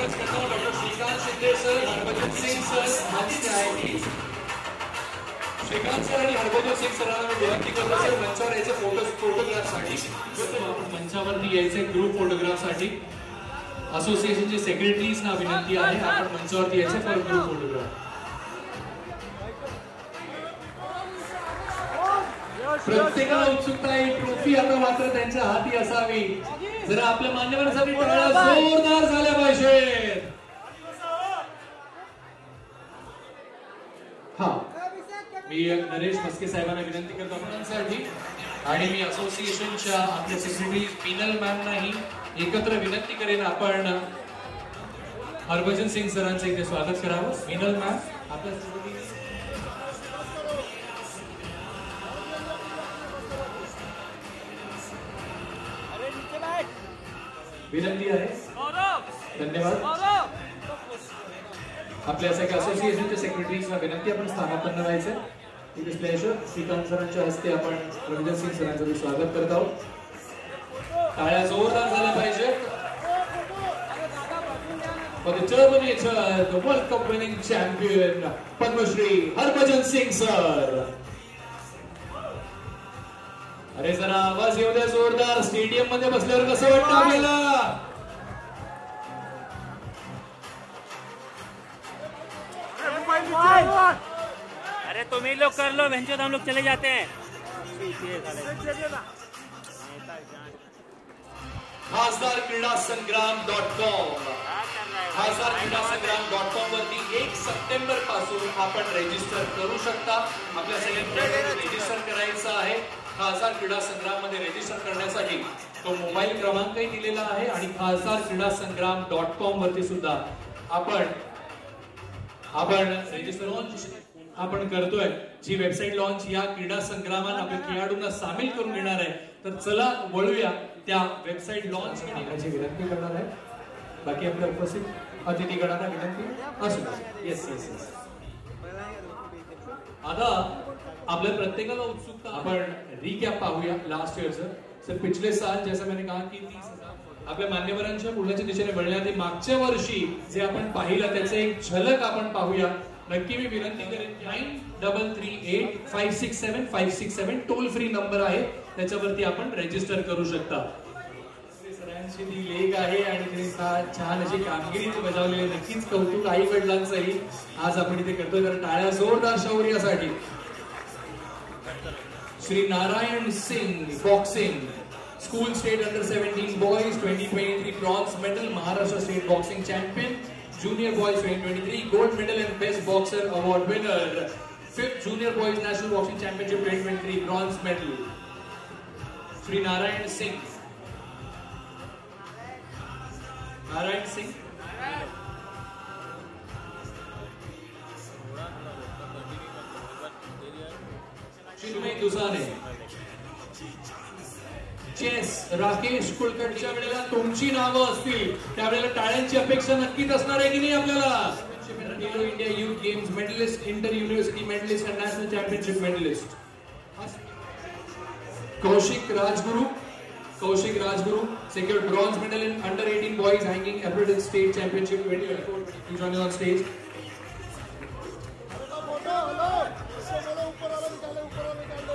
Request करता हूँ doctor Shrikant Shinde sir, Harbhajan Singh sir, मंच पे आए प्लीज। श्रीकांत सर आणि हरभजन सिंग सरांना मी विनंती करतो सर मंचावर यायचे फोटोग्राफसाठी मंचावरती यायचे ग्रुप फोटोग्राफसाठी असोसिएशनचे सेक्रेटरीज ना विनंती आहे आपण मंचावरती यायचे फॉर ग्रुप फोटोग्राफ। प्रत्येकाला उत्सुकता आहे ट्रॉफी आता मात्र त्यांच्या हाती असावी। जरा आपल्या मान्यवरांसाठी टाळ्या जोरदार झाल्या पाहिजेत। हा मी नरेश मस्के साहेबांना विनंती करतो आपणांसाठी आणि मी असोसिएशनच्या आपल्या सेक्रेटरी पीनल मॅमनाही एकत्र विनंती करेन आपण हरभजन सिंग सरांचं इथे स्वागत करावं। पीनल मॅम आपल्या विनंती आहे। धन्यवाद। आपल्या सगळ्या असोसिएशनच्या सेक्रेटरीजना विनंती आपण स्थानापन्न व्हायचे। इट इज प्लेजर श्रीकांत सरांच्या हस्ते आपण हरभजन सिंग सरांचं स्वागत करत आहोत। टाळ्या जोरदार झाल्या पाहिजे। For the Terminator, the World Cup winning champion, Padmashri Harbhajan Singh sir. अरे जरा आवाज येऊ द्या जोरदार। स्टेडियम मध्ये बसल्यावर कसं वाटतं आपल्याला? अरे तुम ही लोग कर लो, वेंचर हम लोग चले जाते हैं। खासदार क्रीडा संग्राम.com खासदार क्रीडा संग्राम.com वरती 1 सप्टेंबर पासून आपण रजिस्टर करू शकता। आपल्या सगळ्यांना रजिस्टर करायचं आहे। खासदार क्रीडा संग्राम मध्ये रजिस्टर करण्यासाठी तो मोबाईल क्रमांकही दिलेला आहे आणि खासदार क्रीडा संग्राम.com वरती सुद्धा आपण रजिस्टर लॉन्च आपण करतोय। जी वेबसाईट लॉन्च या क्रीडा संग्रामात आपल्या खेळाडूंना सामील करून घेणार आहे। तर चला वळूया त्या वेबसाईट लॉन्च करण्याची विनंती करणार आहे। बाकी आपल्या उपस्थित अतिथीगणांना विनंती असू द्या। Yes yes yes. आता आपल्या प्रत्येकाला उत्सुकता आपण रिकॅप पाहूया लास्ट ईयरचं। सर पिछले साल जैसा मैंने कहा की 30,000 आपल्या मान्यवरांच्या पुढच्या दिशेने वळण्याआधी मागच्या वर्षी जे आपण पाहिलं त्याचे एक झलक आपण पाहूया। नक्की मी विनंती करेन 9338567567 टोल फ्री नंबर आहे, त्याच्यावरती आपण रजिस्टर करू शकता। सरांची ती लेख आहे आणि त्यांनी छान अशी कामगिरी बजावलेली, नक्कीच कौतुक आई वडिलांचंही आज आपण इथे करतोय। तर टाळ्या जोरदार शौर्यासाठी। Shri Narayan Singh boxing school state under 17 boys 2023 bronze medal, Maharashtra state boxing champion, junior boys 2023 gold medal and best boxer award winner, 5th junior boys national boxing championship 2023 bronze medal Shri Narayan Singh. Narayan Singh Chinmay Dusane chess Rakesh कुलकर्णीच्या वेळेला तुमची नावं असतील त्यावेळेला टाळ्यांची अपेक्षा नक्कीच असणार आहे की नाही आपल्याला? Khelo India Youth Games medallist, inter university medallist and national championship medallist Kaushik Rajguru secured bronze medal in under 18 boys hanging Athletic State Championship 2024. He joined us on stage.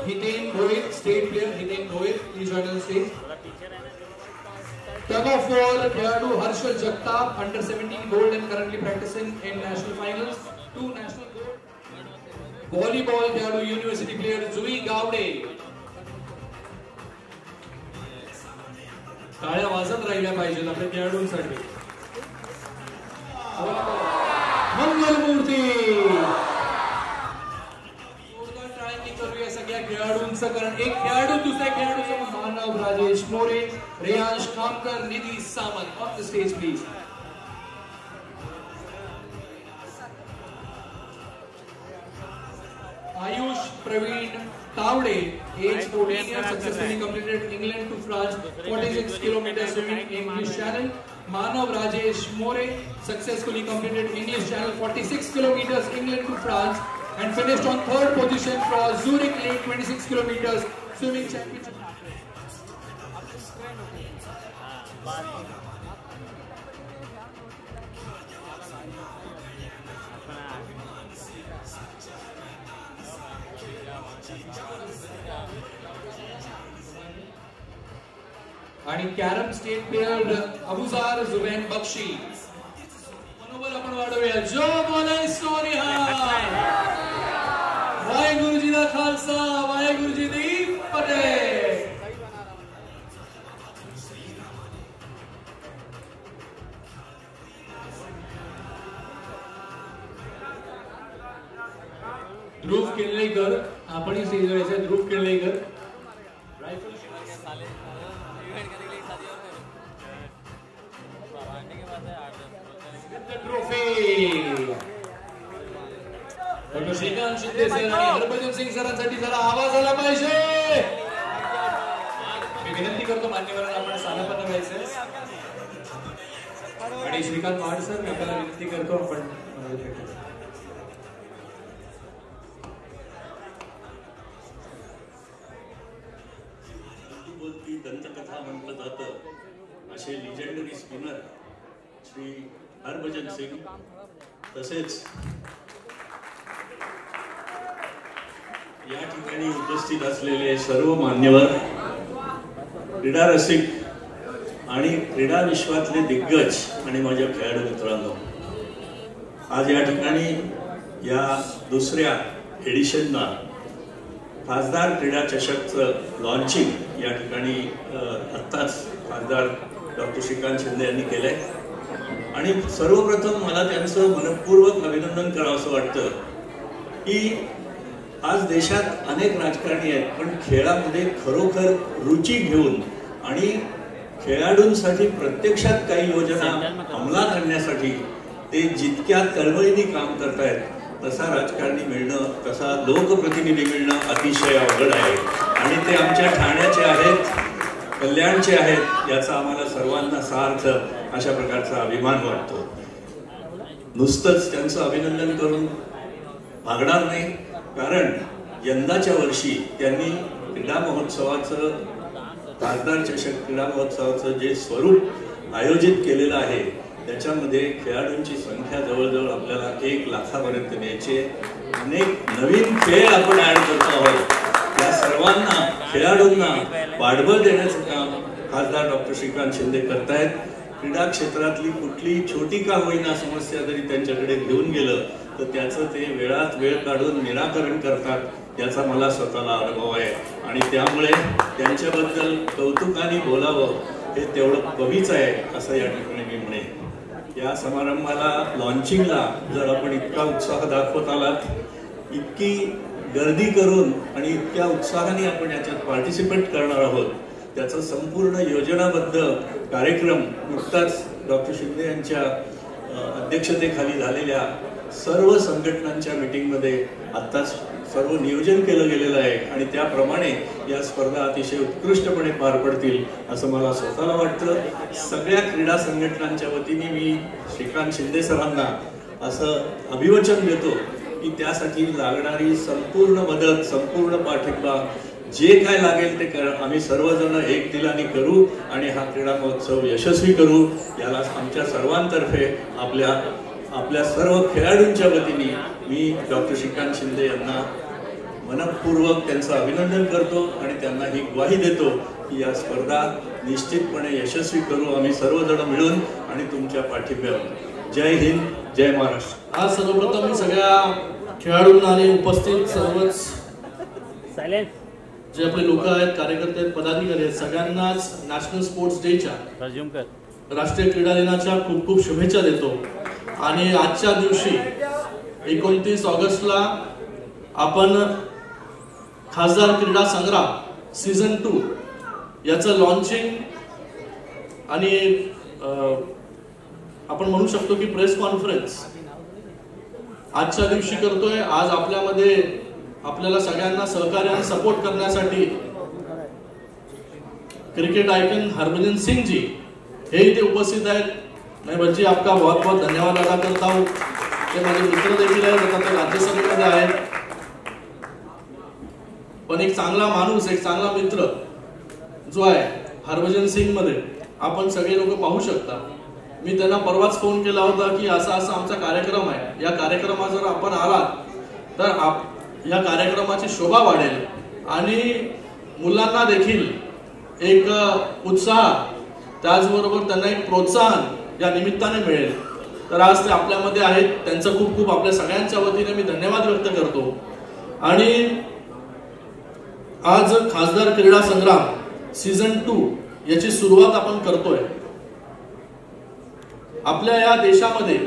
Hiten Rohit, state player Hiten Rohit, he joined us on stage. Tug of war खेळाडू Harshal Jagtap under 17 gold and currently practicing in national finals. 2 national gold. Volleyball खेळाडू university player जुई गावडे. टाळ्या वाजत राहिल्या पाहिजेत आपल्या खेळाडूंसाठी। मंगलमूर्ती जोरदार टाळ्यांनी करूया सगळ्या खेळाडूंचं, कारण एक खेळाडू दुसऱ्या खेळाडूचं Manav Rajesh More, Reyansh Khamkar, Nidhi Samant off the stage please. Ayush Pravin Tawde age 14 years successfully completed England to France 46 kilometers swimming English Channel. Manav Rajesh More successfully completed English Channel 46 kilometers England to France and finished on 3rd position for Zurich Lake 26 kilometers swimming championship. आणि carrom state player Abuzar Zubain Bakhshi. मनोबल आपण वाढवूया. जो बोले so Nihal. Waheguru ji दा खालसा, वाहेगुरु जी दी फतेह. ध्रुव केळलेकर आपणही स्टेजवर. Dhruv Kelalekar trophy. Doctor Shrikant Shinde sir आणि हरभजन सिंग सरांसाठी जरा आवाज आला पाहिजे. मी विनंती करतो मान्यवरांना आपण सालापन्न व्हायचं. आणि श्रीकांत महाड सर मी आपल्याला विनंती करतो आपण दंतकथा म्हटलं जातं असे लिजेंडरी स्पिनर श्री हरभजन सिंग, तसेच या ठिकाणी उपस्थित असलेले सर्व मान्यवर, क्रीडा रसिक आणि क्रीडा विश्वातले दिग्गज आणि माझ्या खेळाडू मित्रांनो, आज या ठिकाणी या दुसऱ्या एडिशनला खासदार क्रीडा चषकचं लॉन्चिंग या ठिकाणी आत्ताच खासदार डॉक्टर श्रीकांत शिंदे यांनी केलंय. आणि सर्वप्रथम मला त्यांचं मनपूर्वक अभिनंदन करावंसं वाटतं की आज देशात अनेक राजकारणी आहेत, पण खेळामध्ये खरोखर रुची घेऊन आणि खेळाडूंसाठी प्रत्यक्षात काही योजना अंमलात आणण्यासाठी ते जितक्या तळमळीने काम करतायत तसा राजकारणी मिळणं, तसा लोकप्रतिनिधी मिळणं अतिशय अवघड आहे. आणि ते आमच्या ठाण्याचे आहेत, कल्याणचे आहेत, याचा आम्हाला सर्वांना सार्थ अशा प्रकारचा अभिमान वाटतो. नुसतंच त्यांचं अभिनंदन करून भागणार नाही, कारण यंदाच्या वर्षी त्यांनी क्रीडा महोत्सवाचं, खासदार चषक क्रीडा महोत्सवाचं जे स्वरूप आयोजित केलेलं आहे त्याच्यामध्ये खेळाडूंची संख्या जवळजवळ आपल्याला 1 लाखापर्यंत न्यायची. अनेक नवीन खेळ आपण ऍड करतो आहोत. या सर्वांना खेळाडूंना पाठबळ देण्याचं काम खासदार डॉक्टर श्रीकांत शिंदे करतायत. क्रीडा क्षेत्रातली कुठली छोटी का होईना समस्या जरी त्यांच्याकडे घेऊन गेलं तर त्याचं ते वेळात वेळ काढून निराकरण करतात, याचा मला स्वतःला अनुभव आहे. आणि त्यामुळे त्यांच्याबद्दल कौतुकाने बोलावं हे तेवढं कमीच आहे असं या ठिकाणी मी म्हणेन. या समारंभाला लॉन्चिंगला जर आपण इतका उत्साह दाखवत आलात, इतकी गर्दी करून आणि इतक्या उत्साहाने आपण याच्यात पार्टिसिपेट करणार आहोत, त्याचं संपूर्ण योजनाबद्ध कार्यक्रम नुकताच डॉक्टर शिंदे यांच्या अध्यक्षतेखाली झालेल्या सर्व संघटनांच्या मीटिंगमध्ये आत्ताच सर्व नियोजन केलं गेलेलं आहे आणि त्याप्रमाणे या स्पर्धा अतिशय उत्कृष्टपणे पार पडतील असं मला स्वतःला वाटतं. सगळ्या क्रीडा संघटनांच्या वतीने मी श्रीकांत शिंदे सरांना असं अभिवचन देतो की त्यासाठी लागणारी संपूर्ण मदत, संपूर्ण पाठिंबा जे काय लागेल ते आम्ही सर्वजण एक दिलाने करू आणि हा क्रीडा महोत्सव यशस्वी करू. याला आमच्या सर्वांतर्फे आपल्या सर्व खेळाडूंच्या वतीने मी डॉक्टर श्रीकांत शिंदे यांना मनपूर्वक त्यांचं अभिनंदन करतो आणि त्यांना ही ग्वाही देतो की या स्पर्धा निश्चितपणे यशस्वी करू आम्ही सर्वजण मिळून आणि तुमच्या पाठिंब्यावर. जय हिंद, जय महाराष्ट्र. आज सर्वप्रथम मी सगळ्या खेळाडूंना आणि उपस्थित सर्वच जे आपले लोक आहेत, कार्यकर्ते आहेत, पदाधिकारी आहेत, सगळ्यांनाच नॅशनल स्पोर्ट्स डेच्या, राष्ट्रीय क्रीडा दिनाच्या खूप खूप शुभेच्छा देतो. आणि आजच्या दिवशी 29 ऑगस्टला आपण खासदार क्रीडा संग्राम सीझन 2 याचं लॉन्चिंग आणि आपण म्हणू शकतो की प्रेस कॉन्फरन्स आजच्या दिवशी करतोय. आज आपल्यामध्ये आपल्याला सगळ्यांना सहकार्य आणि सपोर्ट करण्यासाठी क्रिकेट आयकन हरभजन सिंग जी हे इथे उपस्थित आहेत. मैं बच्ची आपका बहुत बहुत धन्यवाद अदा करता हूँ. ते माझे मित्र देखील आहेत, आता ते राज्यसभेमध्ये आहेत, पण एक चांगला माणूस, एक चांगला मित्र जो आहे हरभजन सिंग मध्ये आपण सगळे लोक पाहू शकता. मी त्यांना परवाच फोन केला होता की असा असा आमचा कार्यक्रम आहे, या कार्यक्रमात जर आपण आलात तर या कार्यक्रमाची शोभा वाढेल आणि मुलांना देखील एक उत्साह, त्याचबरोबर त्यांना एक प्रोत्साहन या निमित्ताने मिळेल. तर आज ते आपल्यामध्ये आहेत, त्यांचं खूप खूप आपल्या सगळ्यांच्या वतीने मी धन्यवाद व्यक्त करतो. आणि आज खासदार क्रीडा संग्राम सीझन 2 याची सुरुवात आपण करतोय. आपल्या या देशामध्ये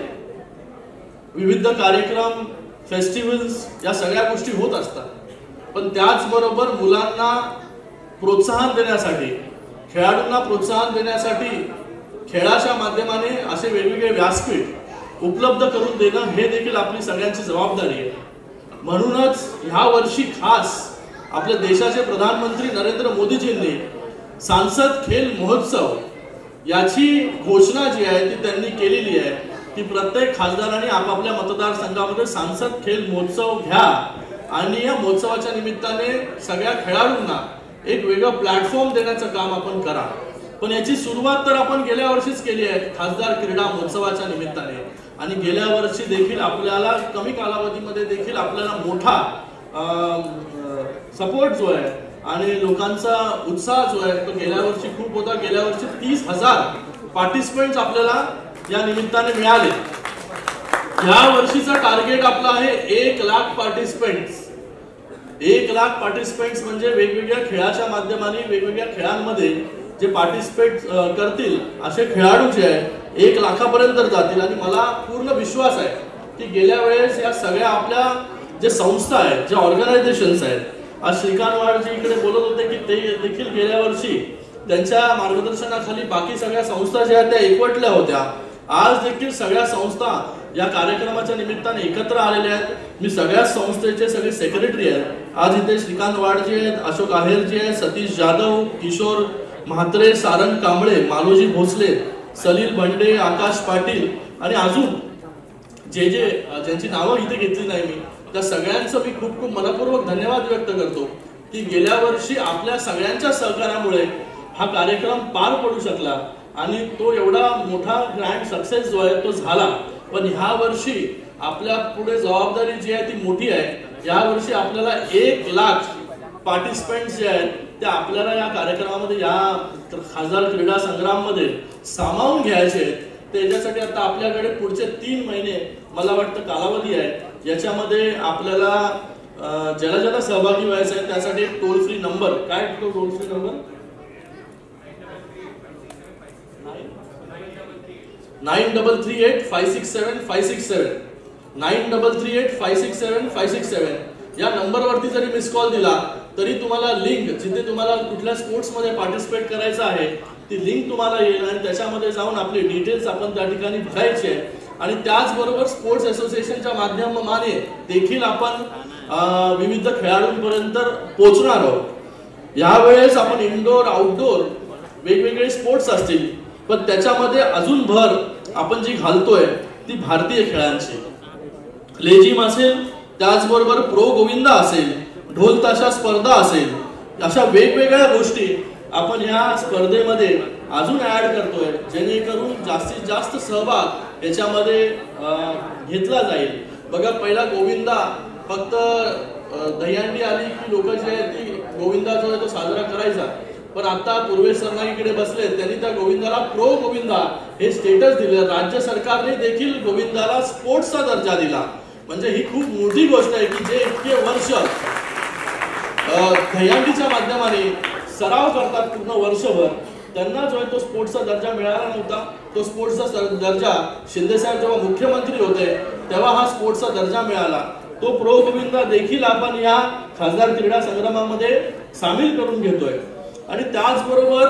विविध कार्यक्रम, फेस्टिवल्स या सगळ्या गोष्टी होत असतात, पण त्याचबरोबर मुलांना प्रोत्साहन देण्यासाठी, खेळाडूंना प्रोत्साहन देण्यासाठी खेळाच्या माध्यमाने असे वेगवेगळे व्यासपीठ उपलब्ध करून देणं हे देखील आपली सगळ्यांची जबाबदारी आहे. म्हणूनच ह्या वर्षी खास आपल्या देशाचे प्रधानमंत्री नरेंद्र मोदीजींनी सांसद खेल महोत्सव याची घोषणा जी आहे ती त्यांनी केलेली आहे की प्रत्येक खासदारांनी आपापल्या मतदारसंघामध्ये सांसद खेल महोत्सव घ्या आणि या महोत्सवाच्या निमित्ताने सगळ्या खेळाडूंना एक वेगळं प्लॅटफॉर्म देण्याचं काम आपण करा. पण याची सुरुवात तर आपण गेल्या वर्षीच केली आहे खासदार क्रीडा महोत्सवाच्या निमित्ताने. आणि गेल्या वर्षी देखील आपल्याला कमी कालावधीमध्ये देखील आपल्याला मोठा सपोर्ट जो आहे आणि लोकांचा उत्साह जो आहे तो गेल्या वर्षी खूप होता. गेल्या वर्षी 30,000 पार्टिसिपेंट्स आपल्याला या निमित्ताने मिळाले. या वर्षीचा टार्गेट आपला आहे 1 लाख पार्टिसिपेंट्स. 1 लाख पार्टिसिपेंट्स म्हणजे वेगवेगळ्या खेळाच्या माध्यमाने वेगवेगळ्या खेळांमध्ये जे पार्टिसिपेट करतील असे खेळाडू जे आहे 1 लाखापर्यंत जातील. आणि मला पूर्ण विश्वास आहे की गेल्या वेळेस या सगळ्या आपल्या जे संस्था आहेत, जे ऑर्गनायझेशन्स आहेत, आज श्रीकांत वाडजी इकडे बोलत होते की ते देखील गेल्या वर्षी त्यांच्या मार्गदर्शनाखाली बाकी सगळ्या संस्था ज्या आहेत त्या एकवटल्या होत्या. आज देखील सगळ्या संस्था या कार्यक्रमाच्या निमित्ताने एकत्र आलेल्या आहेत. मी सगळ्या संस्थेचे सगळे सेक्रेटरी आहेत. आज इथे श्रीकांत वाडजी आहेत, अशोक आहेरजी आहेत, सतीश जाधव, किशोर म्हात्रे, सारंग कांबळे, मालोजी भोसले, सलील भंडे, आकाश पाटील आणि अजून ज्यांची नावं इथे घेतली नाही मी, त्या सगळ्यांचं मी खूप खूप मनपूर्वक धन्यवाद व्यक्त करतो की गेल्या वर्षी आपल्या सगळ्यांच्या सहकार्यामुळे हा कार्यक्रम पार पडू शकला आणि तो एवढा मोठा ग्रँड सक्सेस जो आहे तो झाला. पण ह्या वर्षी आपल्या पुढे जबाबदारी जी आहे ती मोठी आहे. या वर्षी आपल्याला 1 लाख पार्टिसिपेंट्स जे आहेत ते आपल्याला या कार्यक्रमामध्ये, या खासदार क्रीडा संग्राम मध्ये सामावून घ्यायचे आहेत. त्याच्यासाठी आता आपल्याकडे पुढचे 3 महिने मला वाटतं कालावधी आहे. याच्यामध्ये आपल्याला ज्याला सहभागी व्हायचं आहे त्यासाठी एक टोल फ्री नंबर, काय तो टोल फ्री नंबर 9338567567 9338567567 या नंबरवरती जरी मिस कॉल दिला तरी तुम्हाला लिंक, जिथे तुम्हाला कुठल्या स्पोर्ट्स मध्ये पार्टिसिपेट करायचं आहे ती लिंक तुम्हाला येईल आणि त्याच्यामध्ये जाऊन आपले डिटेल्स आपण त्या ठिकाणी भरायचे. आणि त्याचबरोबर स्पोर्ट्स असोसिएशनच्या माध्यमाने देखील आपण विविध खेळाडूंपर्यंत पोहोचणार आहोत. यावेळेस आपण इनडोर आउटडोर वेगवेगळे स्पोर्ट्स असतील, पण त्याच्यामध्ये अजून भर आपण जी घालतोय ती भारतीय खेळांची. लेझिम असेल, त्याचबरोबर प्रो गोविंदा असेल, ढोल ताशा स्पर्धा असेल, अशा वेगवेगळ्या गोष्टी आपण या स्पर्धेमध्ये अजून ऍड करतोय जेणेकरून जास्तीत जास्त सहभाग याच्यामध्ये घेतला जाईल. बघा, पहिला गोविंदा फक्त दहीहंडी आली की लोक जे आहेत ती गोविंदा जो आहे तो साजरा करायचा. पण आता पूर्वेश सरनाईकडे बसले, त्यांनी त्या गोविंदाला प्रो गोविंदा हे स्टेटस दिले. राज्य सरकारने देखील गोविंदाला स्पोर्ट्सचा दर्जा दिला. म्हणजे ही खूप मोठी गोष्ट आहे की जे इतके वर्ष दहीहंडीच्या माध्यमाने सराव करतात पूर्ण वर्षभर, त्यांना जो आहे तो स्पोर्ट्सचा दर्जा मिळाला नव्हता. तो स्पोर्ट्सचा दर्जा शिंदेसाहेब जेव्हा मुख्यमंत्री होते तेव्हा हा स्पोर्ट्सचा दर्जा मिळाला. तो प्रो गोविंदा देखील आपण या खासदार क्रीडा संग्रामामध्ये सामील करून घेतोय. आणि त्याचबरोबर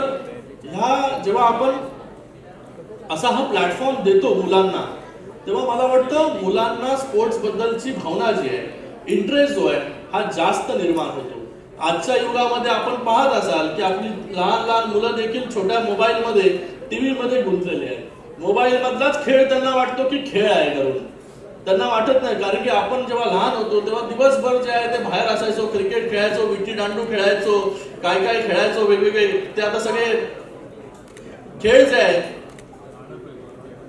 ह्या जेव्हा आपण असा हा प्लॅटफॉर्म देतो मुलांना, तेव्हा मला वाटतं मुलांना स्पोर्ट्स बद्दलची भावना जी आहे, इंटरेस्ट जो आहे हा जास्त निर्माण होतो. आजच्या युगामध्ये आपण पाहत असाल की आपली लहान लहान मुलं देखील छोट्या मोबाईलमध्ये, टीव्ही मध्ये गुंतलेले आहेत. मोबाईल मधलाच खेळ त्यांना वाटतो की खेळ आहे करून, त्यांना वाटत नाही. कारण की आपण जेव्हा लहान होतो तेव्हा दिवसभर जे आहे ते बाहेर असायचो, क्रिकेट खेळायचो, विट्टी दांडू खेळायचो, काय काय खेळायचो वेगवेगळे. ते आता सगळे खेळ जे आहेत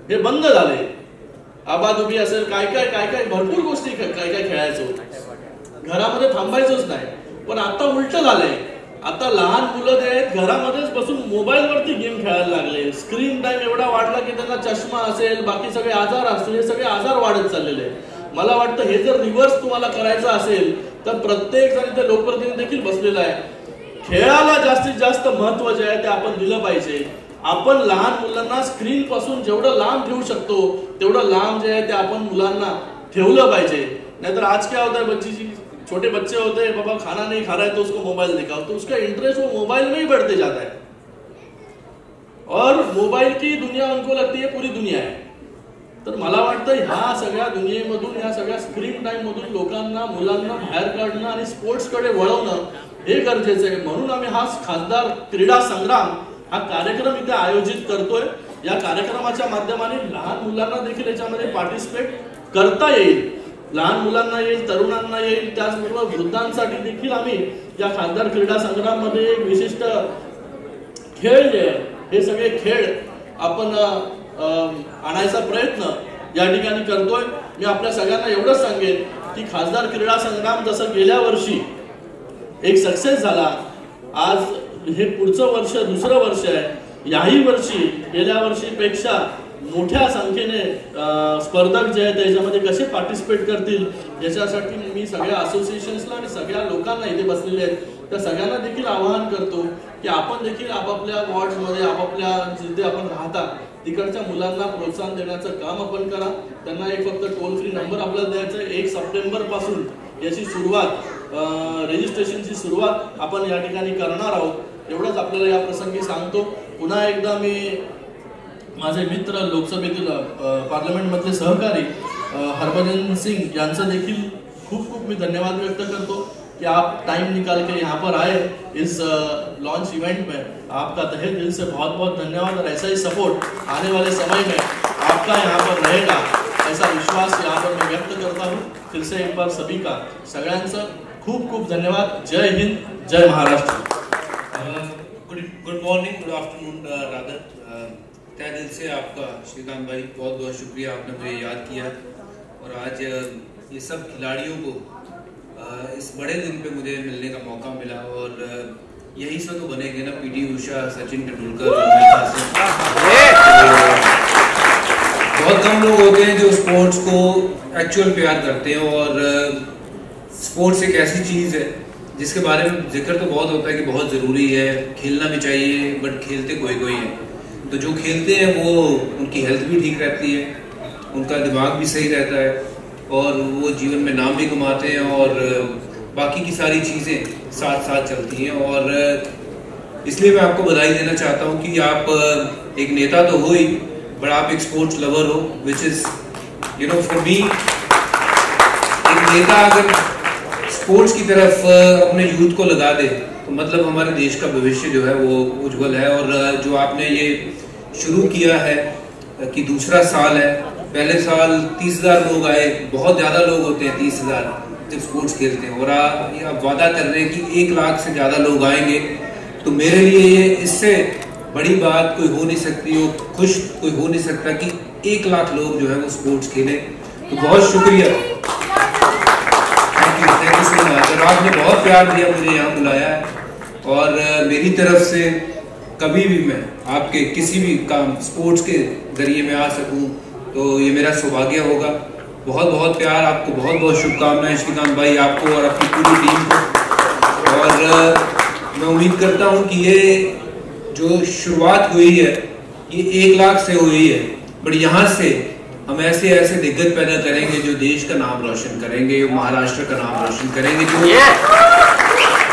हे बंद झाले. आबाधुबी असेल, काय काय भरपूर गोष्टी काय काय खेळायचो, घरामध्ये थांबायचोच नाही. पण आता उलट झालंय, आता लहान मुलं जे आहेत घरामध्येच बसून मोबाईलवरती गेम खेळायला लागले. स्क्रीन टाइम एवढा वाढला की त्यांना चष्मा असेल, बाकी सगळे आजार असतील, हे सगळे आजार वाढत चाललेले आहेत. मला वाटतं हे जर रिव्हर्स तुम्हाला करायचं असेल तर प्रत्येक जण इथे लोकप्रतिनिधी देखील बसलेला आहे. खेळाला जास्तीत जास्त महत्व जे आहे ते आपण दिलं पाहिजे. आपण लहान मुलांना स्क्रीन पासून जेवढं लांब ठेवू शकतो तेवढं लांब जे आहे ते आपण मुलांना ठेवलं पाहिजे. नाहीतर आज क्या होता है, बच्ची जी छोटे बच्चे होते हैं, पापा खाना नहीं खा रहा है तो उसको मोबाइल दिखाओ, तो उसका इंटरेस्ट वो मोबाइल में ही बढ़ते जाता है और मोबाइल की दुनिया उनको लगती है पूरी दुनिया है. तर मला वाटतं ह्या सगळ्या दुनियेमधून, ह्या सगळ्या स्क्रीन टाइम मधून लोकांना, मुलांना बाहेर काढणं आणि स्पोर्ट्सकडे वळवणं हे गरजेचं आहे. म्हणून आम्ही हा खासदार क्रीडा संग्राम हा कार्यक्रम इथे आयोजित करतोय. या कार्यक्रमाच्या माध्यमाने लहान मुलांना देखील याच्यामध्ये पार्टिसिपेट करता येईल. लहान मुलांना येईल, तरुणांना येईल, त्याचबरोबर वृद्धांसाठी देखील आम्ही या खासदार क्रीडा संग्राम मध्ये एक विशिष्ट खेळ जे हे सगळे खेळ आपण आणायचा प्रयत्न या ठिकाणी करतोय. मी आपल्या सगळ्यांना एवढंच सांगेन की खासदार क्रीडा संग्राम जसं गेल्या वर्षी एक सक्सेस झाला, आज हे पुढचं वर्ष दुसरं वर्ष आहे. याही वर्षी गेल्या वर्षीपेक्षा मोठ्या संख्येने स्पर्धक जे आहेत त्याच्यामध्ये कसे पार्टिसिपेट करतील याच्यासाठी मी सगळ्या असोसिएशन्सला आणि सगळ्या लोकांना इथे बसलेले आहेत त्या सगळ्यांना देखील आवाहन करतो की आपण देखील आपापल्या वॉर्ड्समध्ये, आपापल्या जिथे आपण राहता तिकडच्या मुलांना प्रोत्साहन देण्याचं काम आपण करा. त्यांना एक फक्त टोल फ्री नंबर आपल्याला द्यायचा आहे. 1 सप्टेंबर पासून याची सुरुवात, रजिस्ट्रेशनची सुरुवात आपण या ठिकाणी करणार आहोत. एवढंच आपल्याला या प्रसंगी सांगतो. पुन्हा एकदा मी माझे मित्र लोकसभेतील पार्लमेंटमधले सहकारी हरभजन सिंह यांचं देखील खूप खूप मी धन्यवाद व्यक्त करतो कि आप टाइम निकाल के यहाँ पर आए इस लॉन्च इवेंट में. आपका तहे दिल से बहुत बहुत धन्यवाद और ऐसा ही सपोर्ट आने वाले समय में आपका यहाँ पर रहेगा ऐसा विश्वास यहाँ पर मैं व्यक्त करता हूँ. फिर से एक बार सभी का, सगळ्यांचं खूप खूप धन्यवाद. जय हिंद, जय Maharashtra. Good morning, good afternoon rather. तहे दिल से आपका श्रीकांत भाई बहुत बहुत शुक्रिया, आपने मुझे याद किया और आज ये सब खिलाड़ियों को इस बड़े दिन पे मुझे मिलने का मौका मिला और यही से तो बनेंगे ना पीटी उषा, सचिन तेंदुलकर. बहुत कम लोग होते हैं जो स्पोर्ट्स को एक्चुअल प्यार करते हैं और स्पोर्ट्स एक ऐसी चीज़ है जिसके बारे में जिक्र तो बहुत होता है कि बहुत ज़रूरी है, खेलना भी चाहिए, बट खेलते कोई कोई है. तो जो खेलते हैं वो उनकी हेल्थ भी ठीक रहती है, उनका दिमाग भी सही रहता है और वो जीवन में नाम भी कमाते हैं और बाकी की सारी चीज़ें साथ साथ चलती हैं. और इसलिए मैं आपको बधाई देना चाहता हूँ कि आप एक नेता तो हो ही, बट आप एक स्पोर्ट्स लवर हो, विच इज़ फॉर मी. एक नेता अगर स्पोर्ट्स की तरफ अपने यूथ को लगा दे तो मतलब हमारे देश का भविष्य जो है वो उज्जवल है. और जो आपने ये शुरू किया है कि दूसरा साल है, पहले साल 30,000 लोग आए, बहुत ज़्यादा लोग होते हैं 30,000 जब स्पोर्ट्स खेलते हैं, और आप वादा कर रहे हैं कि 1 लाख से ज़्यादा लोग आएंगे. तो मेरे लिए ये इससे बड़ी बात कोई हो नहीं सकती, वो खुश कोई हो नहीं सकता कि 1 लाख लोग जो है वो स्पोर्ट्स खेलें. तो बहुत शुक्रिया, थैंक यू सो मच. और आपने बहुत प्यार दिया, मुझे यहाँ बुलाया है और मेरी तरफ से कभी भी मैं आपके किसी भी काम स्पोर्ट्स के जरिए में आ सकूं तो ये मेरा सौभाग्य होगा. बहुत बहुत प्यार, आपको बहुत बहुत शुभकामनाएं श्रीकांत भाई, आपको और आपकी पूरी टीम को. और मैं उम्मीद करता हूं कि ये जो शुरुआत हुई है ये 1 लाख से हुई है, बट यहाँ से हम ऐसे ऐसे दिग्गज पैदा करेंगे जो देश का नाम रोशन करेंगे, महाराष्ट्र का नाम रोशन करेंगे, जो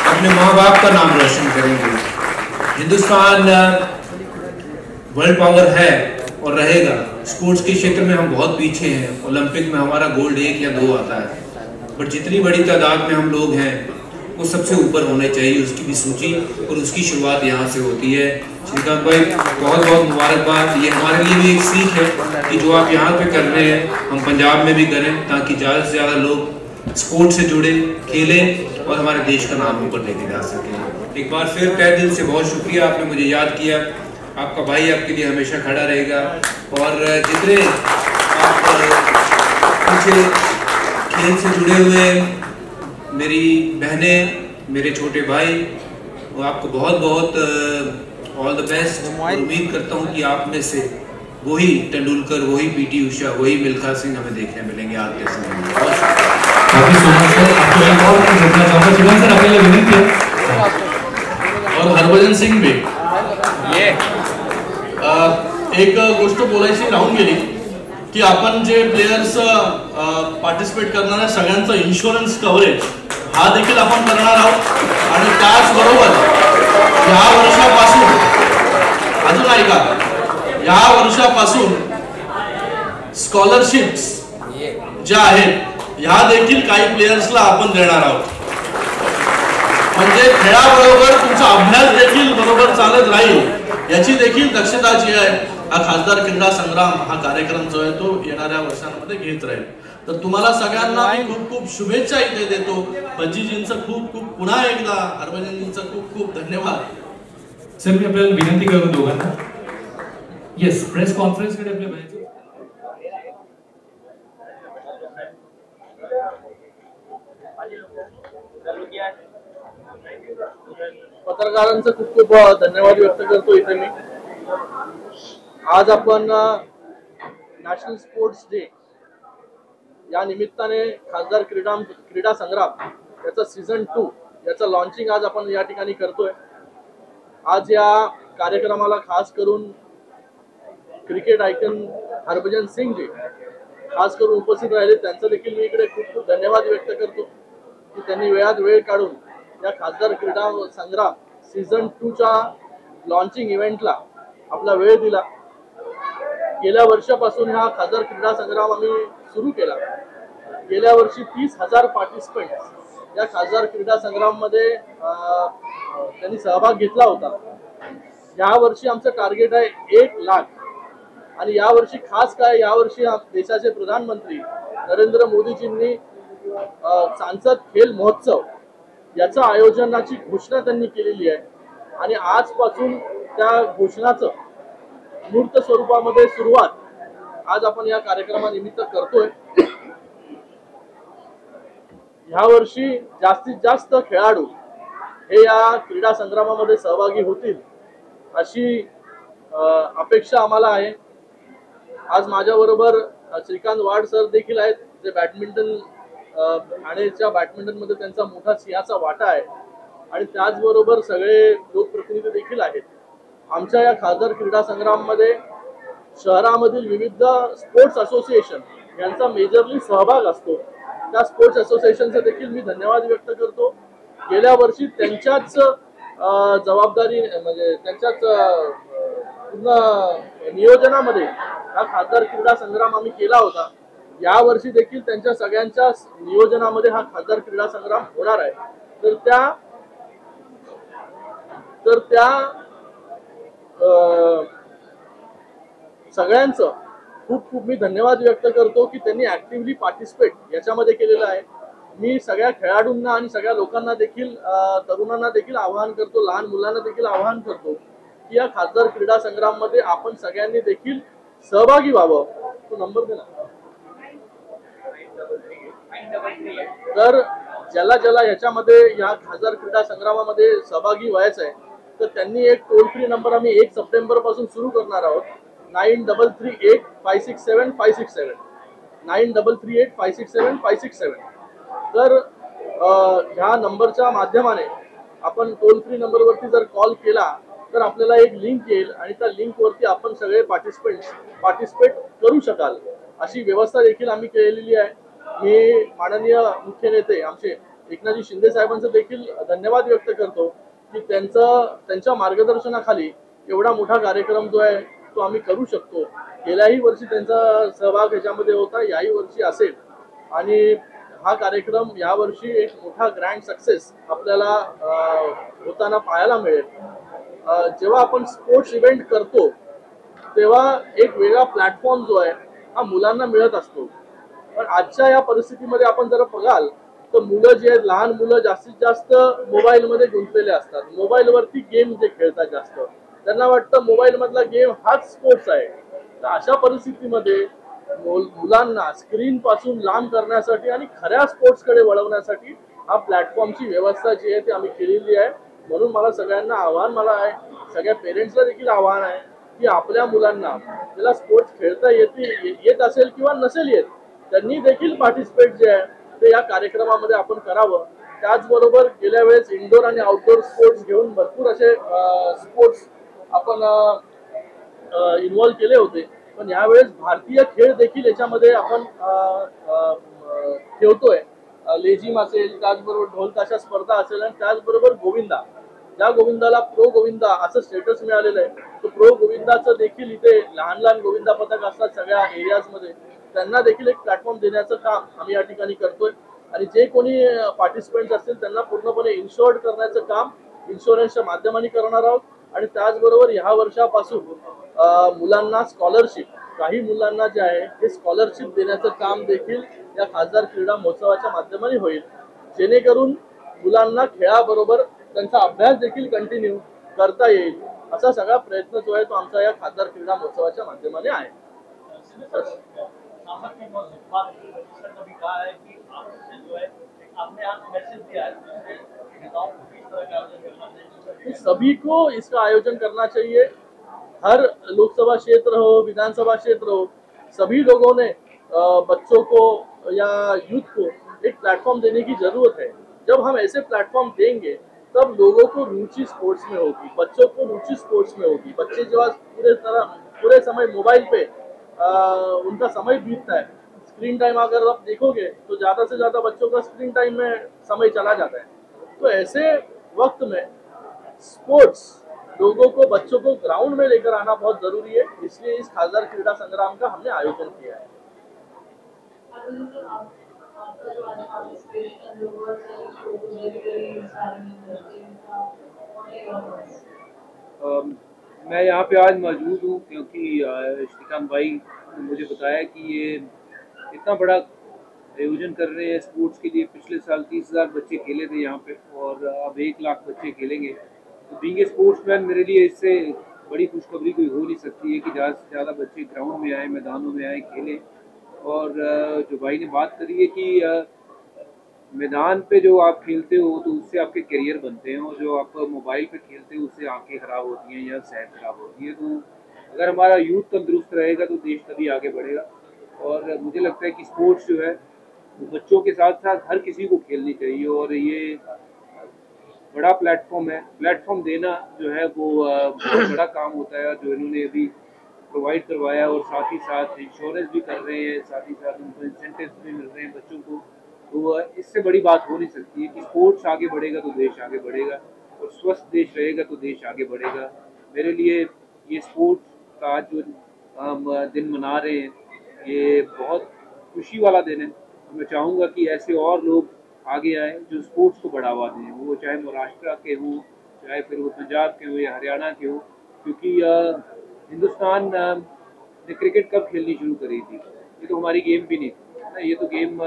अपने माँ बाप का नाम रोशन करेंगे. हिंदुस्तान वर्ल्ड पावर है और रहेगा. स्पोर्ट्स के क्षेत्र में हम बहुत पीछे हैं. ओलंपिक में हमारा गोल्ड 1 या 2 आता है, बट जितनी बड़ी तादाद में हम लोग हैं वो सबसे ऊपर होने चाहिए, उसकी भी सूची और उसकी शुरुआत यहाँ से होती है. श्रीकांत भाई बहुत बहुत मुबारकबाद. ये हमारे लिए भी एक सीख है कि जो आप यहाँ पे कर रहे हैं हम पंजाब में भी करें, ताकि ज़्यादा से ज़्यादा लोग स्पोर्ट्स से जुड़े, खेलें और हमारे देश का नाम ऊपर लेके जा सकें. एक बार फिर तहे दिल से बहुत शुक्रिया, आपने मुझे याद किया. आपका भाई आपके लिए हमेशा खड़ा रहेगा. और जितने आप पीछे खेल से जुड़े हुए मेरी बहनें, मेरे छोटे भाई तो आपको बहुत बहुत ऑल द बेस्ट। उम्मीद करता हूँ कि आप में से वही तेंदुलकर, वही पीटी उषा, वही मिल्खा सिंह हमें देखने मिलेंगे आज के समय में। काफी सोमन सर, आपको एक और घटना चाहूंगा। शिवम सर आपल्याला विनंती आहे और हरभजन सिंग भी एक गोष्ट बोलायची राहून गेली की आपण जे प्लेयर्स पार्टिसिपेट करणार आहे सगळ्यांचं इन्शुरन्स कव्हरेज हा देखील आपण करणार आहोत आणि त्याचबरोबर या वर्षापासून अजून ऐका, या वर्षापासून स्कॉलरशिप्स ज्या आहेत ह्या देखील काही प्लेयर्सला आपण देणार आहोत। म्हणजे खेळाबरोबर तुमचा अभ्यास देखील बरोबर चालत राहील याची देखील दक्षता जी आहे हा खासदार क्रीडा संग्राम हा कार्यक्रम जो आहे तो येणाऱ्या वर्षांमध्ये घेत राहील। तर तुम्हाला सगळ्यांना मी खूप खूप शुभेच्छा इथे देतो। भज्जीजींचं खूप खूप पुन्हा एकदा हरभजनजींचं खूप खूप धन्यवाद। सर मी आपल्याला विनंती करू दोघांना, येस प्रेस कॉन्फरन्स कडे आपल्या बाहेर पत्रकारांचं खूप खूप धन्यवाद व्यक्त करतो इथे मी। आज आपण नॅशनल स्पोर्ट्स डे या निमित्ताने खासदार क्रीडा संग्राम याचा सीझन 2 याचा लॉन्चिंग आज आपण या ठिकाणी करतोय। आज या कार्यक्रमाला खास करून क्रिकेट आयकन हरभजन सिंग जी खास करून उपस्थित राहिले, त्यांचा देखील मी इकडे खूप खूप धन्यवाद व्यक्त करतो की त्यांनी वेळात वेळ काढून या खासदार क्रीडा संग्राम सीझन 2 च्या लॉन्चिंग इव्हेंटला आपला वेळ दिला। गेल्या वर्षापासून हा खासदार क्रीडा संग्राम आम्ही सुरू केला। गेल्या वर्षी 30,000 पार्टिसिपेंट्स या खासदार क्रीडा संग्राम मध्ये त्यांनी सहभाग घेतला होता। या वर्षी आमचं टार्गेट आहे 1 लाख आणि या वर्षी खास काय, या वर्षी देशाचे प्रधानमंत्री नरेंद्र मोदीजींनी सांसद खेल महोत्सव याचं आयोजनाची घोषणा त्यांनी केलेली आहे आणि आजपासून त्या घोषणाचं मूर्त स्वरूपामध्ये सुरुवात आज आपण या कार्यक्रमानिमित्त करतोय। ह्या वर्षी जास्तीत जास्त खेळाडू हे या क्रीडा संग्रामामध्ये सहभागी होतील अशी अपेक्षा आम्हाला आहे। आज माझ्याबरोबर श्रीकांत वाड सर देखील आहेत, जे बॅडमिंटन ठाण्याच्या बॅडमिंटन मध्ये त्यांचा मोठा सिंहाचा वाटा आहे आणि त्याचबरोबर सगळे लोकप्रतिनिधी देखील आहेत। आमच्या या खासदार क्रीडा संग्राम मध्ये शहरामधील विविध स्पोर्ट्स असोसिएशन यांचा मेजरली सहभाग असतो। त्या स्पोर्ट्स असोसिएशनचा देखील मी धन्यवाद व्यक्त करतो। गेल्या वर्षी त्यांच्याच जबाबदारी म्हणजे त्यांच्याच पूर्ण नियोजनामध्ये हा खासदार क्रीडा संग्राम आम्ही केला होता। या वर्षी देखील त्यांच्या सगळ्यांच्या नियोजनामध्ये हा खासदार क्रीडा संग्राम होणार आहे। तर त्या सगळ्यांचं खूप खूप मी धन्यवाद व्यक्त करतो की त्यांनी ऍक्टिव्हली पार्टिसिपेट याच्यामध्ये केलेलं आहे। मी सगळ्या खेळाडूंना आणि सगळ्या लोकांना देखील तरुणांना देखील आवाहन करतो, लहान मुलांना देखील आवाहन करतो की या खासदार क्रीडा संग्राम मध्ये आपण सगळ्यांनी देखील सहभागी व्हावं। तो नंबर दे ना। तर ज्याला ह्याच्यामध्ये या खासदार क्रीडा संग्रामामध्ये सहभागी व्हायचं आहे तर त्यांनी एक टोल फ्री नंबर आम्ही 1 सप्टेंबर पासून सुरू करणार आहोत, 9338567567 9338567567। तर ह्या नंबरच्या माध्यमाने आपण टोल फ्री नंबरवरती जर कॉल केला तर आपल्याला एक लिंक येईल आणि त्या लिंकवरती आपण सगळे पार्टिसिपेट करू शकाल अशी व्यवस्था देखील आम्ही केलेली आहे। मी माननीय मुख्य नेते आमचे एकनाथजी शिंदे साहेबांचं देखील धन्यवाद व्यक्त करतो की त्यांच्या मार्गदर्शनाखाली एवढा मोठा कार्यक्रम जो आहे तो आम्ही करू शकतो। गेल्याही वर्षी त्यांचा सहभाग ह्याच्यामध्ये होता, याही वर्षी असेल आणि हा कार्यक्रम यावर्षी एक मोठा ग्रँड सक्सेस आपल्याला होताना पाहायला मिळेल। जेव्हा आपण स्पोर्ट्स इव्हेंट करतो तेव्हा एक वेगळा प्लॅटफॉर्म जो आहे हा मुलांना मिळत असतो, पण आजच्या या परिस्थितीमध्ये आपण जर बघाल तर मुलं जे आहेत, लहान मुलं जास्तीत जास्त मोबाईलमध्ये गुंतलेले असतात। मोबाईलवरती गेम जे खेळतात जास्त, त्यांना वाटतं मोबाईल मधला गेम हाच स्पोर्ट्स आहे। तर अशा परिस्थितीमध्ये मुलांना स्क्रीन पासून लांब करण्यासाठी आणि खऱ्या स्पोर्ट्स कडे वळवण्यासाठी हा प्लॅटफॉर्मची व्यवस्था जी आहे ती आम्ही केलेली आहे म्हणून मला सगळ्यांना आव्हान आहे, सगळ्या पेरेंट्सला देखील आव्हान आहे की आपल्या मुलांना ज्याला स्पोर्ट्स खेळता येत असेल किंवा नसेल येत, त्यांनी देखील पार्टिसिपेट जे आहे ते या कार्यक्रमामध्ये आपण करावं. त्याचबरोबर गेल्या वेळेस इंडोर आणि आउटडोर स्पोर्ट्स घेऊन भरपूर असे स्पोर्ट्स आपण इन्व्हॉल्व केले होते, पण यावेळेस भारतीय खेळ देखील याच्यामध्ये आपण ठेवतोय. लेझिम असेल, त्याचबरोबर ढोल ताशा स्पर्धा असेल आणि त्याचबरोबर गोविंदा, ज्या गोविंदाला प्रो गोविंदा असं स्टेटस मिळालेलं आहे, तो प्रो गोविंदाचं देखील इथे लहान लहान गोविंदा पथक असतात सगळ्या एरियाजमध्ये, त्यांना देखील एक प्लॅटफॉर्म देण्याचं काम आम्ही या ठिकाणी करतोय. आणि जे कोणी पार्टिसिपेंट्स असतील त्यांना पूर्णपणे इन्शुअर्ड करण्याचं काम इन्शुरन्सच्या माध्यमाने करणार आहोत. आणि त्याचबरोबर ह्या वर्षापासून मुलांना स्कॉलरशिप, काही मुलांना जे आहे हे स्कॉलरशिप देण्याचं काम देखील या खासदार क्रीडा महोत्सवाच्या माध्यमाने होईल, जेणेकरून मुलांना खेळाबरोबर त्यांचा अभ्यास देखील कंटिन्यू करता येईल. असा सगळा प्रयत्न जो आहे तो आमचा या खासदार क्रीडा महोत्सवाच्या माध्यमाने आहे. सभी को इसका आयोजन करना चाहिए. हर लोकसभा क्षेत्र हो, विधानसभा क्षेत्र हो, सभी लोगों ने बच्चों को या यूथ को एक प्लेटफॉर्म देने की जरूरत है. जब हम ऐसे प्लेटफॉर्म देंगे तब लोगों को रुचि स्पोर्ट्स में होगी, बच्चों को रुचि स्पोर्ट्स में होगी. बच्चे जो आज पूरे समय मोबाइल पे उनका समय बीतता है, स्क्रीन टाइम अगर आप देखोगे तो ज्यादा से ज्यादा बच्चों का स्क्रीन टाइम में समय चला जाता है. तो ऐसे वक्त में स्पोर्ट्स लोगों को, बच्चों को ग्राउंड में लेकर आना बहुत जरूरी है. इसलिए इस खासदार क्रीडा संग्राम का हमने आयोजन किया है. मैं यहाँ पे आज मौजूद हूँ क्योंकि श्रीकांत भाई ने मुझे बताया कि ये इतना बड़ा आयोजन कर रहे हैं स्पोर्ट्स के लिए. पिछले साल 30,000 बच्चे खेले थे यहाँ पे और अब 1 लाख बच्चे खेलेंगे. तो बीइंग ए स्पोर्ट्समैन मेरे लिए इससे बड़ी खुशखबरी कोई हो नहीं सकती है कि ज़्यादा से ज़्यादा बच्चे ग्राउंड में आए, मैदानों में आए, खेलें. और जो भाई ने बात करी है कि मैदान पे जो आप खेलते हो तो उससे आपके करियर बनते हैं, और जो आप मोबाइल पे खेलते हो उससे आंखें ख़राब होती हैं या सेहत ख़राब होती है. तो अगर हमारा यूथ तंदुरुस्त रहेगा तो देश तभी आगे बढ़ेगा. और मुझे लगता है कि स्पोर्ट्स जो है वो बच्चों के साथ साथ हर किसी को खेलनी चाहिए. और ये बड़ा प्लेटफॉर्म है. प्लेटफॉर्म देना जो है वो बहुत बड़ा काम होता है जो इन्होंने अभी प्रोवाइड करवाया. और साथ ही साथ इंश्योरेंस भी कर रहे हैं, साथ ही साथ उनको इंसेंटिव्स भी मिल रहे हैं बच्चों को. तो इससे बड़ी बात हो नहीं सकती है कि स्पोर्ट्स आगे बढ़ेगा तो देश आगे बढ़ेगा, और स्वस्थ देश रहेगा तो देश आगे बढ़ेगा. मेरे लिए ये स्पोर्ट्स का आज जो हम दिन मना रहे हैं ये बहुत खुशी वाला दिन है. मैं चाहूँगा कि ऐसे और लोग आगे आए जो स्पोर्ट्स को बढ़ावा दें, वो चाहे महाराष्ट्र के हों, चाहे फिर वो पंजाब के हो या हरियाणा के हो. क्योंकि हिंदुस्तान ने क्रिकेट कब खेलनी शुरू करी थी? ये तो हमारी गेम भी नहीं थी, ये तो गेम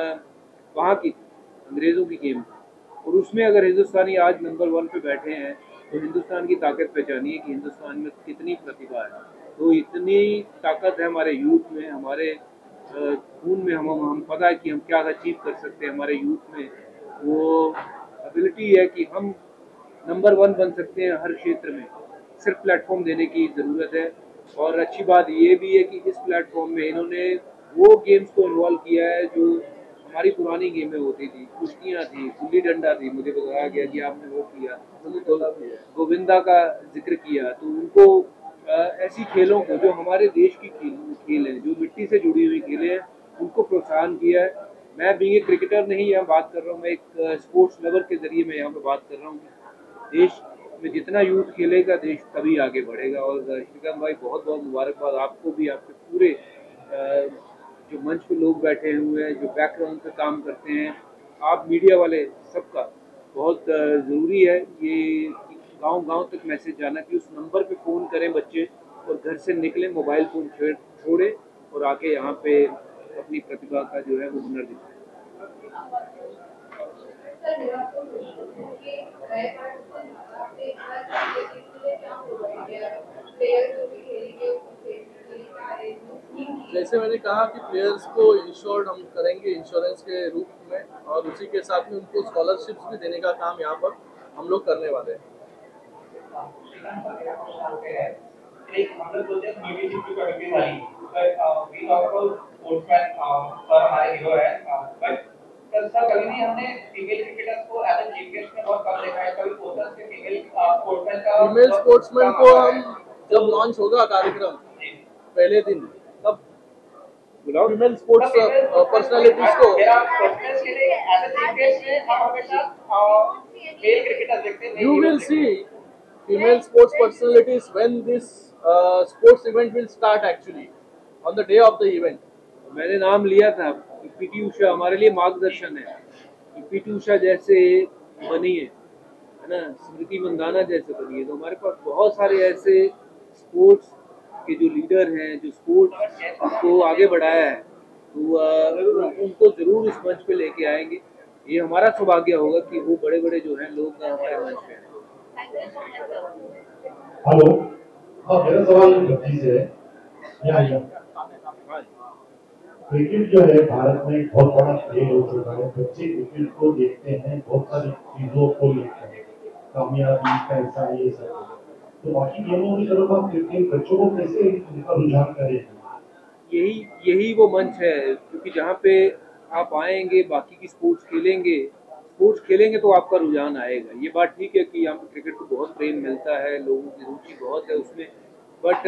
वहाँ की अंग्रेज़ों की गेम. और उसमें अगर हिंदुस्तानी आज नंबर 1 पे बैठे हैं तो हिंदुस्तान की ताकत पहचानिए कि हिंदुस्तान में कितनी प्रतिभा है. तो इतनी ताकत है हमारे यूथ में, हमारे खून में. हम पता है कि हम क्या अचीव कर सकते हैं. हमारे यूथ में वो एबिलिटी है कि हम नंबर 1 बन सकते हैं हर क्षेत्र में. सिर्फ प्लेटफॉर्म देने की ज़रूरत है. और अच्छी बात ये भी है कि इस प्लेटफॉर्म में इन्होंने वो गेम्स को इन्वॉल्व किया है जो हमारी पुरानी गेमें होती थी. कुश्तियाँ थी, गुल्ली डंडा थी. मुझे बताया गया कि आपने वो किया, तो गोविंदा का जिक्र किया. तो उनको ऐसी खेलों को जो हमारे देश की खेल है, जो मिट्टी से जुड़ी हुई खेलें हैं, उनको प्रोत्साहन किया है. मैं भी एक क्रिकेटर नहीं यहाँ बात कर रहा हूँ, मैं एक स्पोर्ट्स लवर के जरिए मैं यहाँ पे बात कर रहा हूँ. देश में जितना यूथ खेलेगा देश तभी आगे बढ़ेगा. और श्रीकांत भाई बहुत बहुत मुबारकबाद आपको भी, आपके पूरे जो मंच पे लोग बैठे हुए हैं, जो बैकग्राउंड पे काम करते हैं, आप मीडिया वाले, सबका बहुत ज़रूरी है ये गांव-गांव तक मैसेज जाना कि उस नंबर पे फ़ोन करें बच्चे और घर से निकलें, मोबाइल फ़ोन छोड़ें और आके यहाँ पे अपनी प्रतिभा का जो है वो हुनर दिखाएं. जैसे मैंने कहा कि प्लेयर्स को इंश्योर्ड हम करेंगे इंश्योरेंस के रूप में, और उसी के साथ में उनको स्कॉलरशिप्स भी देने का काम यहाँ पर हम लोग करने वाले हैं. एक हम लोग बोलते हैं लीडरशिप की क्वालिटी वाली but we talk about sportsman और हमारे हीरो है बट सर कभी नहीं हमने फीमेल क्रिकेटर्स को एज अ चीफ गेस्ट में बहुत कम देखा है कभी पोस्टर्स के फीमेल स्पोर्ट्समैन का फीमेल स्पोर्ट्समैन को हम जब लॉन्च होगा कार्यक्रम पहले दिन तब बुलाओ फीमेल स्पोर्ट्स पर्सनालिटीज को। मेरा पर्सनल्स के लिए एज अ चीफ गेस्ट में हम हमेशा मेल क्रिकेटर्स देखते हैं। You will see female sports personalities when this sports event will start actually on the day of the event. मैंने नाम लिया था पीटी उषा हमारे लिए मार्गदर्शन है। पीटी उषा जैसे बनी है ना, स्मृति मंदाना जैसे बनी है, तो हमारे पास बहुत सारे ऐसे स्पोर्ट्स के जो लीडर हैं जो स्पोर्ट्स को आगे बढ़ाया है, तो उनको जरूर इस मंच पे लेके आएंगे। ये हमारा सौभाग्य होगा कि वो बड़े बड़े जो हैं लोग हमारे मंच पे हैं। हेलो, हाँ मेरा सवाल गति से है। क्रिकेट जो है भारत में बहुत बड़ा खेल हो चुका है। बच्चे क्रिकेट को देखते हैं, बहुत सारी चीजों को लेते हैं, कामयाबी पैसा ये सब। तो बाकी गेमों की तरफ आप क्रिकेट बच्चों को कैसे उनका रुझान करेंगे? यही वो मंच है क्योंकि जहाँ पे आप आएंगे बाकी की स्पोर्ट्स खेलेंगे तो आपका रुझान आएगा। ये बात ठीक है कि यहाँ पे क्रिकेट को बहुत प्रेम मिलता है, लोगों की रुचि बहुत है उसमें, बट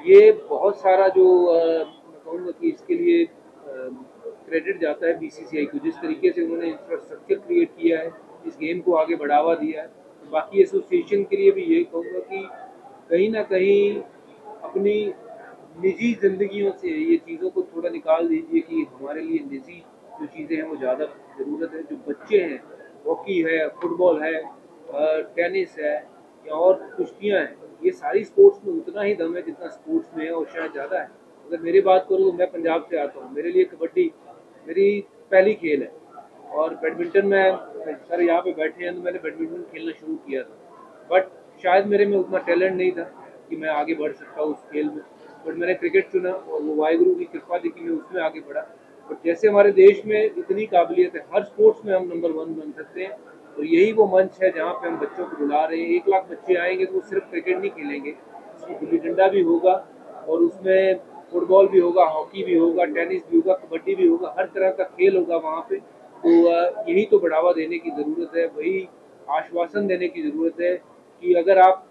ये बहुत सारा जो मैं कहूँगा कि इसके लिए क्रेडिट जाता है बीसीसीआई को, जिस तरीके से उन्होंने इंफ्रास्ट्रक्चर क्रिएट किया है, इस गेम को आगे बढ़ावा दिया है। बाकी एसोसिएशन के लिए भी ये कहूँगा कि कहीं ना कहीं अपनी निजी जिंदगियों से ये चीज़ों को थोड़ा निकाल दीजिए कि हमारे लिए निजी जो चीज़ें हैं वो ज़्यादा ज़रूरत है। जो बच्चे हैं, हॉकी है, फुटबॉल है, टेनिस है या और कुश्तियाँ हैं, ये सारी स्पोर्ट्स में उतना ही दम है जितना स्पोर्ट्स में है और शायद ज़्यादा है। अगर मेरी बात करूँ तो मैं पंजाब से आता हूँ, मेरे लिए कबड्डी मेरी पहली खेल है और बैडमिंटन में सर यहाँ पे बैठे हैं तो मैंने बैडमिंटन खेलना शुरू किया था, बट शायद मेरे में उतना टैलेंट नहीं था कि मैं आगे बढ़ सकता उस खेल में, बट मैंने क्रिकेट चुना और वो वाहिगुरु की कृपा थी कि मैं उसमें आगे बढ़ा। बट जैसे हमारे देश में इतनी काबिलियत है, हर स्पोर्ट्स में हम नंबर 1 बन सकते हैं और यही वो मंच है जहाँ पे हम बच्चों को बुला रहे हैं। 1 लाख बच्चे आएंगे तो वो सिर्फ क्रिकेट नहीं खेलेंगे, उसमें गुल्ली डंडा भी होगा और उसमें फुटबॉल भी होगा, हॉकी भी होगा, टेनिस भी होगा, कबड्डी भी होगा, हर तरह का खेल होगा वहाँ पे। तो यही तो बढ़ावा देने की ज़रूरत है, वही आश्वासन देने की ज़रूरत है कि अगर आप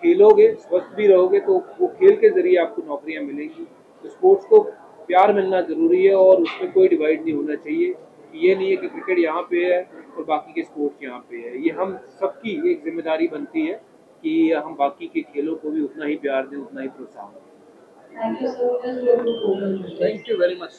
खेलोगे, स्वस्थ भी रहोगे तो वो खेल के ज़रिए आपको नौकरियाँ मिलेंगी। तो स्पोर्ट्स को प्यार मिलना ज़रूरी है और उसमें कोई डिवाइड नहीं होना चाहिए। ये नहीं है कि क्रिकेट यहाँ पे है और बाकी के स्पोर्ट्स यहाँ पे है। ये हम सबकी एक जिम्मेदारी बनती है कि हम बाकी के खेलों को भी उतना ही प्यार दें, उतना ही प्रोत्साहन दें। Thank you so much. Thank you very much.